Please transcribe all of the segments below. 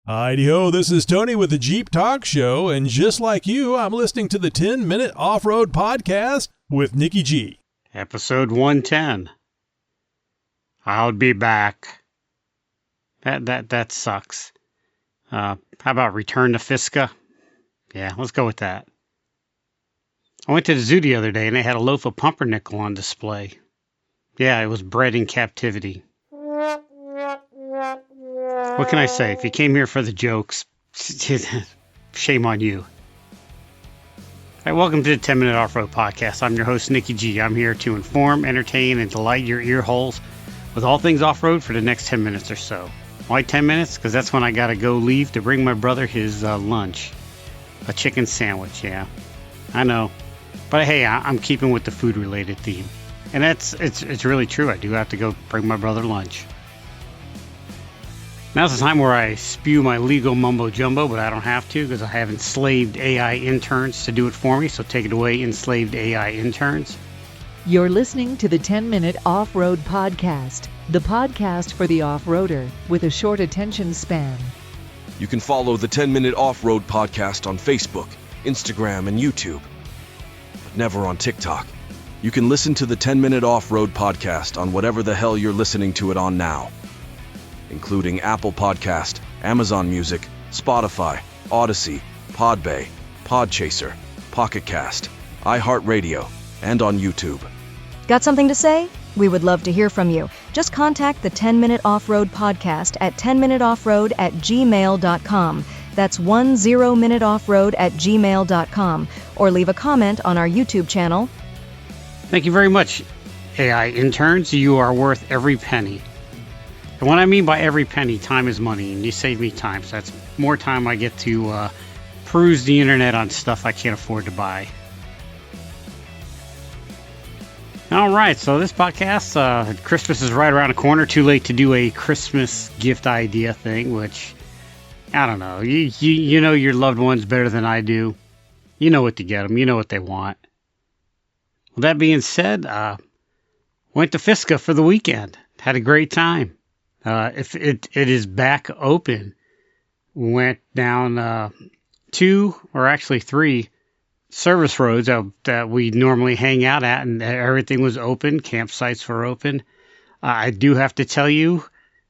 Hi-de-ho, this is Tony with the Jeep Talk Show, and just like you, I'm listening to the 10-Minute Off-Road Podcast with Nikki G. Episode 110. I'll be back. That sucks. How about Return to Pisgah? Yeah, let's go with that. I went to the zoo the other day and they had a loaf of pumpernickel on display. Yeah, it was bred in captivity. What can I say? If you came here for the jokes, shame on you. All right, welcome to the 10-Minute Off-Road Podcast. I'm your host, Nikki G. I'm here to inform, entertain, and delight your ear holes with all things off-road for the next 10 minutes or so. Why 10 minutes? Because that's when I got to go leave to bring my brother his lunch. A chicken sandwich, yeah. I know. But hey, I'm keeping with the food-related theme. And it's really true. I do have to go bring my brother lunch. Now's the time where I spew my legal mumbo-jumbo, but I don't have to because I have enslaved AI interns to do it for me. So take it away, enslaved AI interns. You're listening to the 10-Minute Off-Road Podcast, the podcast for the off-roader with a short attention span. You can follow the 10-Minute Off-Road Podcast on Facebook, Instagram, and YouTube, but never on TikTok. You can listen to the 10-Minute Off-Road Podcast on whatever the hell you're listening to it on now, including Apple Podcast, Amazon Music, Spotify, Odyssey, Podbay, Podchaser, Pocket Cast, iHeartRadio, and on YouTube. Got something to say? We would love to hear from you. Just contact the 10-Minute Off-Road Podcast at 10minuteoffroad@gmail.com. That's 10minuteoffroad@gmail.com. Or leave a comment on our YouTube channel. Thank you very much, AI interns. You are worth every penny. And what I mean by every penny, time is money, and you save me time. So that's more time I get to peruse the internet on stuff I can't afford to buy. All right, so this podcast, Christmas is right around the corner. Too late to do a Christmas gift idea thing, which, I don't know. You know your loved ones better than I do. You know what to get them. You know what they want. With that being said, went to Pisgah for the weekend. Had a great time. If it is back open. Went down 2 or actually 3 service roads that we normally hang out at, and everything was open. Campsites were open. I do have to tell you,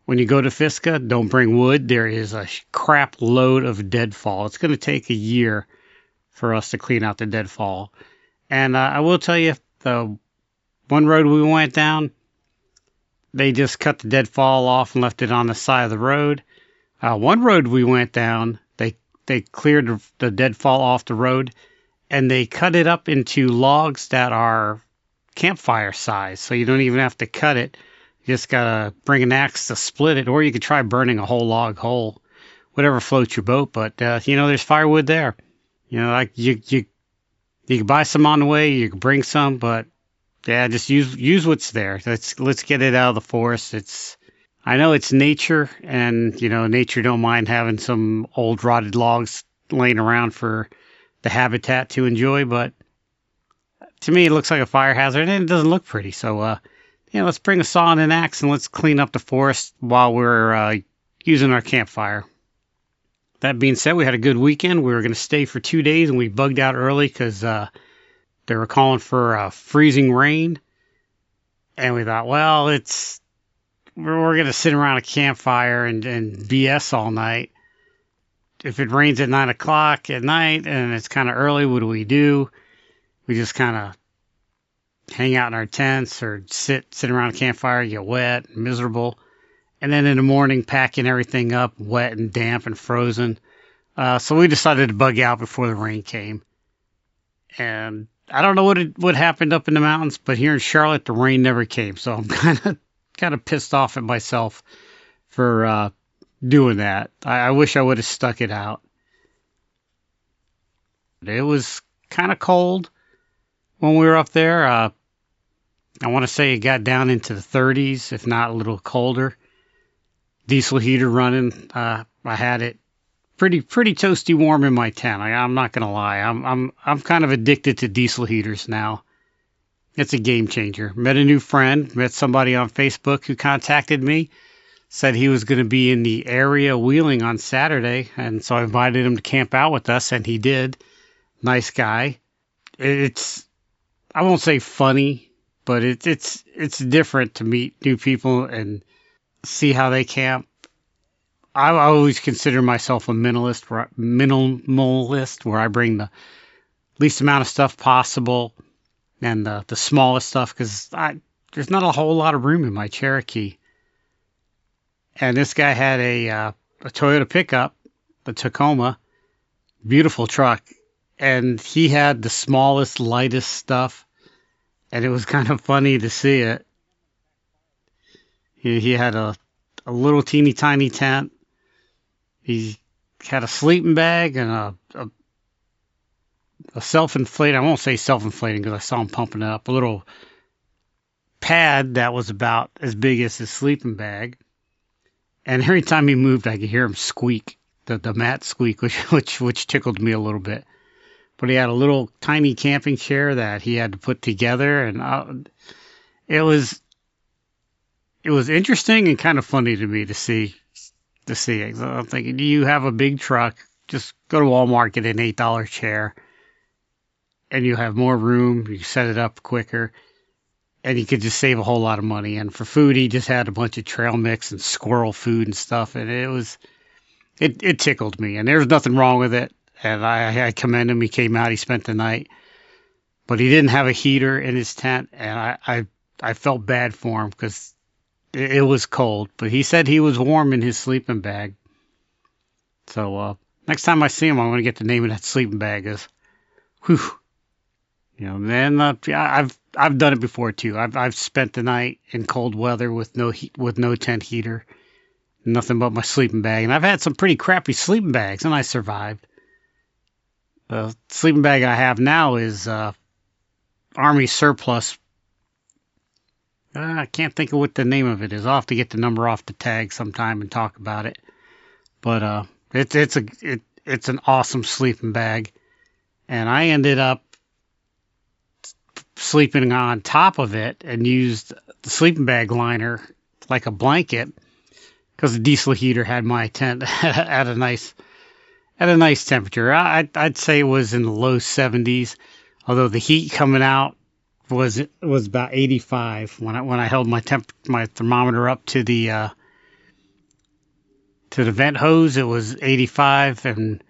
when you go to Pisgah, don't bring wood. There is a crap load of deadfall. It's going to take a year for us to clean out the deadfall. And I will tell you, the one road we went down, they just cut the deadfall off and left it on the side of the road. One road we went down, they cleared the deadfall off the road, and they cut it up into logs that are campfire size, so you don't even have to cut it. You just gotta bring an axe to split it, or you could try burning a whole log whole, whatever floats your boat. But there's firewood there. Like you can buy some on the way, you can bring some, but yeah, just use what's there. Let's get it out of the forest. I know it's nature, and nature don't mind having some old rotted logs laying around for the habitat to enjoy, but to me it looks like a fire hazard and it doesn't look pretty. So let's bring a saw and an axe and let's clean up the forest while we're using our campfire. That being said, we had a good weekend. We were going to stay for 2 days and we bugged out early because they were calling for freezing rain, and we thought, well, we're going to sit around a campfire and BS all night. If it rains at 9 o'clock at night and it's kind of early, what do? We just kind of hang out in our tents or sit around a campfire, get wet, miserable. And then in the morning, packing everything up, wet and damp and frozen. So we decided to bug out before the rain came. And I don't know what happened up in the mountains, but here in Charlotte, the rain never came. So I'm kind of pissed off at myself for doing that. I wish I would have stuck it out. It was kind of cold when we were up there. I want to say it got down into the 30s, if not a little colder. Diesel heater running. I had it pretty toasty warm in my tent. I'm not gonna lie. I'm kind of addicted to diesel heaters now. It's a game changer. Met a new friend. Met somebody on Facebook who contacted me. said he was going to be in the area wheeling on Saturday, and so I invited him to camp out with us, and he did. Nice guy. It's, I won't say funny, but it's different to meet new people and see how they camp. I always consider myself a minimalist, where I bring the least amount of stuff possible and the smallest stuff, because there's not a whole lot of room in my Cherokee. And this guy had a Toyota pickup, the Tacoma, beautiful truck, and he had the smallest, lightest stuff, and it was kind of funny to see it. He had a little teeny tiny tent. He had a sleeping bag and a self-inflating, I won't say self-inflating because I saw him pumping it up, a little pad that was about as big as his sleeping bag. And every time he moved, I could hear him squeak, the mat squeak, which tickled me a little bit. But he had a little tiny camping chair that he had to put together, and it was interesting and kind of funny to me to see it. So I'm thinking, do you have a big truck? Just go to Walmart, get an $8 chair, and you have more room. You set it up quicker, and you could just save a whole lot of money. And for food, he just had a bunch of trail mix and squirrel food and stuff, and it tickled me. And there's nothing wrong with it. And I commend him. He came out, he spent the night, but he didn't have a heater in his tent, and I felt bad for him because it was cold. But he said he was warm in his sleeping bag. So next time I see him, I want to get the name of that sleeping bag. Is, whew. Man, I've done it before too. I've spent the night in cold weather with no tent heater, nothing but my sleeping bag, and I've had some pretty crappy sleeping bags, and I survived. The sleeping bag I have now is Army surplus. I can't think of what the name of it is. I'll have to get the number off the tag sometime and talk about it. But it's an awesome sleeping bag, and I ended up sleeping on top of it and used the sleeping bag liner like a blanket because the diesel heater had my tent at a nice temperature. I'd say it was in the low 70s, although the heat coming out was about 85 when I held my thermometer up to the vent hose. It was 85, and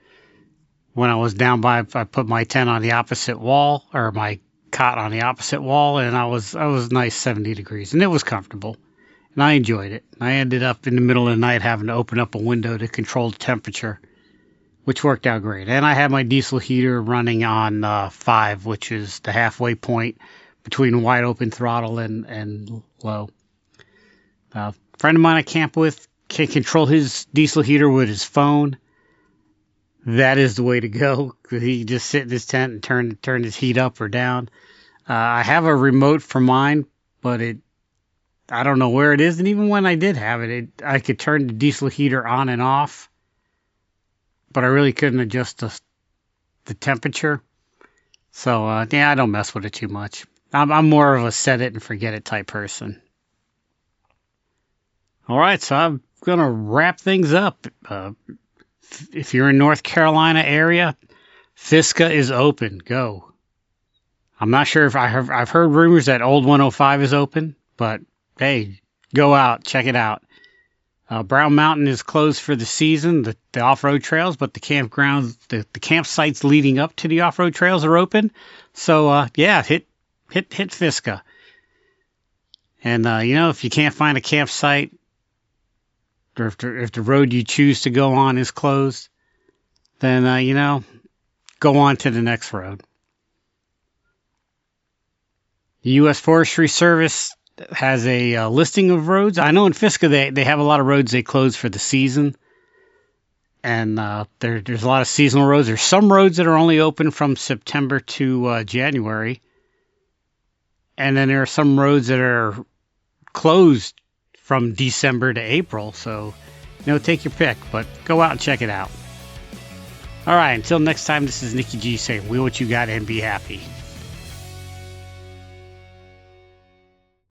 when I was down by, I put my tent on the opposite wall, or my cot on the opposite wall, and I was nice 70 degrees, and it was comfortable, and I enjoyed it. I ended up in the middle of the night having to open up a window to control the temperature, which worked out great. And I had my diesel heater running on 5, which is the halfway point between wide open throttle and low. A friend of mine I camp with can control his diesel heater with his phone. That is the way to go. He just sit in his tent and turn his heat up or down. I have a remote for mine, but I don't know where it is. And even when I did have it, I could turn the diesel heater on and off, but I really couldn't adjust the temperature. So, I don't mess with it too much. I'm more of a set it and forget it type person. All right, so I'm going to wrap things up. If you're in North Carolina area, Pisgah is open. Go. I'm not sure if I've heard rumors that Old 105 is open, but hey, go out, check it out. Brown Mountain is closed for the season, the off-road trails, but the campgrounds, the campsites leading up to the off-road trails are open. So hit Pisgah. And if you can't find a campsite, or if the road you choose to go on is closed, then go on to the next road. The U.S. Forestry Service has a listing of roads. I know in Pisgah they have a lot of roads they close for the season, and there's a lot of seasonal roads. There's some roads that are only open from September to January, and then there are some roads that are closed from December to April. So take your pick, but go out and check it out. All right, until next time, this is Nikki G saying, "We what you got and be happy."